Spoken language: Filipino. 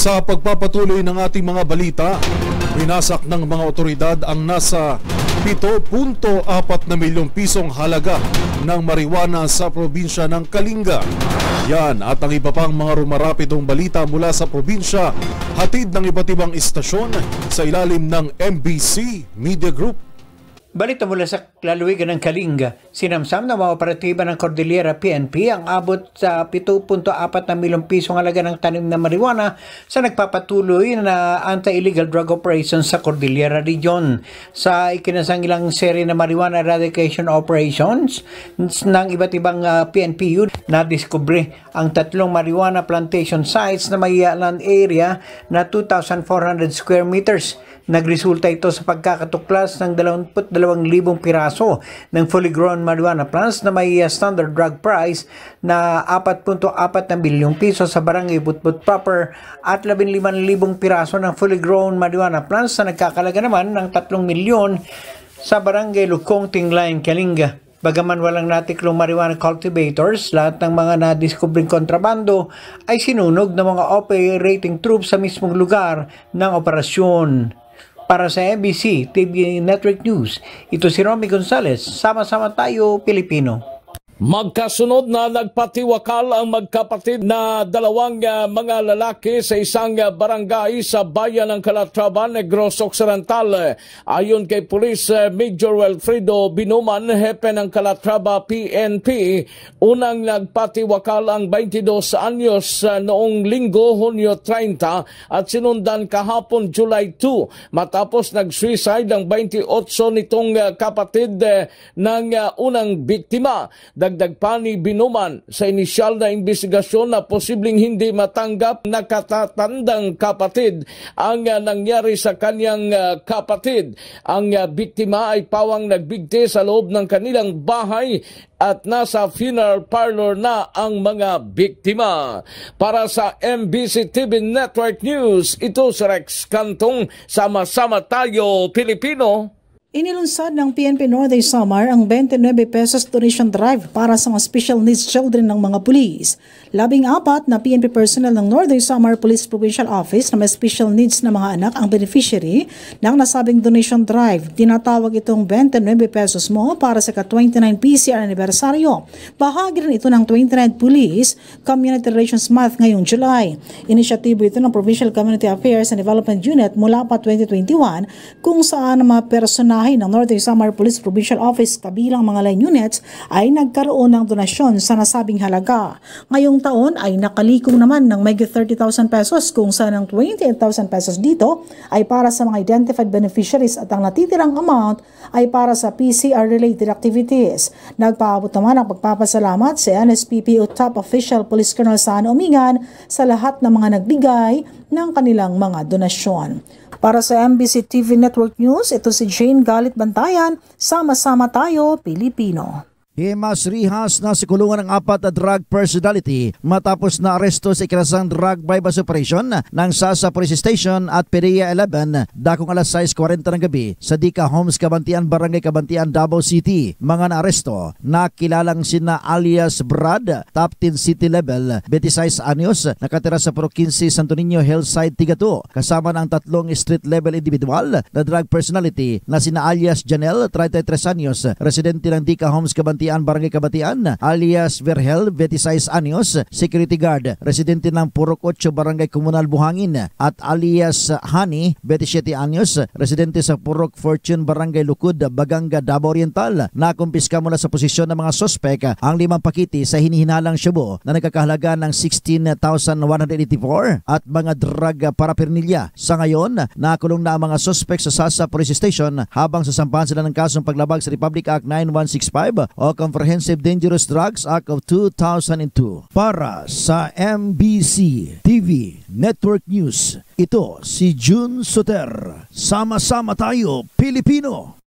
Sa pagpapatuloy ng ating mga balita, winasak ng mga otoridad ang nasa 7.4 na milyong pisong halaga ng marijuana sa probinsya ng Kalinga. Yan at ang iba pang mga rumarapidong balita mula sa probinsya, hatid ng iba't ibang istasyon sa ilalim ng MBC Media Group. Balita mula sa lalawigan ng Kalinga, sinamsam ng mga operatiba ng Cordillera PNP ang abot sa 7.4 na milyong pisong halaga ng tanim na marijuana sa nagpapatuloy na anti-illegal drug operations sa Cordillera Region. Sa ikinasangilang seri na marijuana eradication operations ng iba't ibang PNP unit, nadiskubre ang 3 marijuana plantation sites na may land area na 2,400 square meters. Nagresulta ito sa pagkakatuklas ng 22,000 piraso ng fully grown marijuana plants na may standard drug price na 4.4 na bilyong piso sa barangay Butbut proper at 15,000 piraso ng fully grown marijuana plants na nagkakalaga naman ng 3 milyon sa barangay Lukong, Tinglayan, Kalinga. Bagaman walang natiklong marijuana cultivators, lahat ng mga nadiskubring kontrabando ay sinunog ng mga operating troops sa mismong lugar ng operasyon. Para sa MBC TV Network News, ito si Romy Gonzalez. Sama-sama tayo, Pilipino. Magkasunod na nagpatiwakal ang magkapatid na dalawang mga lalaki sa isang barangay sa bayan ng Calatrava, Negros Occidental. Ayon kay Police Major Wilfredo Binuman, hepe ng Calatrava PNP, unang nagpatiwakal ang 22 anyos noong Linggo, Hunyo 30 at sinundan kahapon July 2 matapos nag-suicide ang 28 nitong kapatid ng unang biktima. Dagdag pa ni Binuman sa inisyal na investigasyon na posibleng hindi matanggap na katatandang kapatid ang nangyari sa kanyang kapatid. Ang biktima ay pawang nagbigti sa loob ng kanilang bahay at nasa funeral parlor na ang mga biktima. Para sa MBC TV Network News, ito si Rex Cantong. Sama-sama tayo, Pilipino. Inilunsad ng PNP Northern Samar ang 29 pesos donation drive para sa mga special needs children ng mga pulis. 14 na PNP personnel ng Northern Samar Police Provincial Office na may special needs na mga anak ang beneficiary ng nasabing donation drive. Tinatawag itong 29 pesos mo para sa ka-29 PCR anibersaryo. Bahagi rin ito ng 29 Police Community Relations Month ngayong July. Inisyatibo ito ng Provincial Community Affairs and Development Unit mula pa 2021 kung saan ang mga personal ng Northern Samar Police Provincial Office kabilang mga line units ay nagkaroon ng donasyon sa nasabing halaga. Ngayong taon ay nakalikong naman ng may 30,000 pesos kung saan ang 28,000 pesos dito ay para sa mga identified beneficiaries at ang natitirang amount ay para sa PCR-related activities. Nagpaabot naman ang pagpapasalamat sa NSPPO Top Official Police Colonel Saan Omingan sa lahat ng mga nagbigay ng kanilang mga donasyon. Para sa MBC TV Network News, ito si Jane Galit Bantayan. Sama-sama tayo, Pilipino. Himas rihas na sa kulungan ng 4 na drug personality matapos na aresto sa ikinasang drug bypass operation ng Sasa Police Station at PDEA 11 dakong alas 6:40 ng gabi sa Dika Homes, Kabantian, Barangay Kabantian, Davao City. Mga naaresto na kilalang sina alias Brad, top 10 city level, 26 anyos, nakatira sa Puro 15 Santo Niño Hillside, Tigato, kasama ng 3 street level individual na drug personality na sina alias Janelle, 33 anyos, residente ng Dika Homes, Kabantian, Barangay Kabatian, alias Verhel, 26 anyos, security guard, residente ng Purok 8, Barangay Komunal Buhangin, at alias Hani, 27 anyos, residente sa Purok Fortune, Barangay Lukud, Baganga, Davao Oriental. Nakumpiska mula sa posisyon ng mga sospek ang 5 pakiti sa hinihinalang shabu na nagkakahalaga ng 16,184 at mga drug paraphernalia. Sa ngayon, nakulong na ang mga sospek sa Sasa Police Station habang sasampahan sila ng kasong paglabag sa Republic Act 9165 o Comprehensive Dangerous Drugs Act of 2002. Para sa MBC TV Network News, ito si June Soter. Sama-sama tayo, Pilipino.